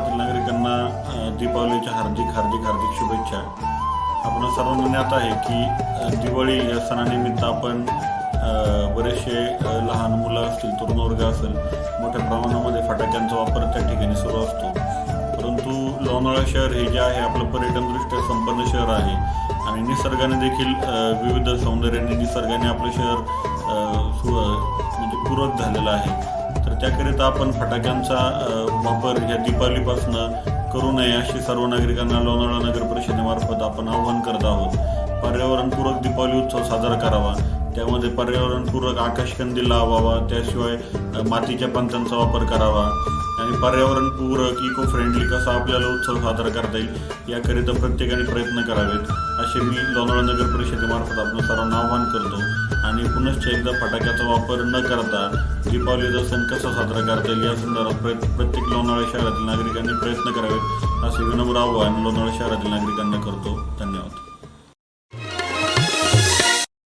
शहरातील नागरिकांना दीपावलीच्या हार्दिक शुभेच्छा। आपण सर्वांना ज्ञात आहे की दिवाळी या सणानिमित्त आपण बरेचसे लहान मुलं असतील, तरुण वर्ग असेल, मोठ्या प्रमाणामध्ये फटाक्यांचा वापर त्या ठिकाणी सुरू असतो। परंतु लोणावळा शहर हे जे आहे आपलं पर्यटनदृष्ट्या संपन्न शहर आहे आणि निसर्गाने देखील विविध सौंदर्याने निसर्गाने आपलं शहर म्हणजे पूरक झालेलं आहे। तर त्याकरिता आपण फटाक्यांचा वापर ह्या दीपावलीपासून करू नये अशी सर्व नागरिकांना लोणावळा नगर परिषदेमार्फत आपण आवाहन करत आहोत। पर्यावरणपूरक दीपावली उत्सव साजरा करावा, त्यामध्ये पर्यावरणपूरक आकाशकंदील लावावा, त्याशिवाय मातीच्या पंचांचा वापर करावा आणि पर्यावरणपूरक इको फ्रेंडली कसा आपल्याला उत्सव साजरा करता येईल याकरिता प्रत्येकाने प्रयत्न करावेत असे मी लोणावळा नगर परिषदेमार्फत आपण सर्वांना आवाहन करतो। आणि पुनश्च एकदा फटाक्याचा वापर न करता दीपावलीचा सण कसा साजरा करता येईल या संदर्भात प्रत्येक लोणावळा शहरातील नागरिकांनी प्रयत्न करावेत असे विनम्र आवाहन लोणावळा शहरातील नागरिकांना करतो। धन्यवाद।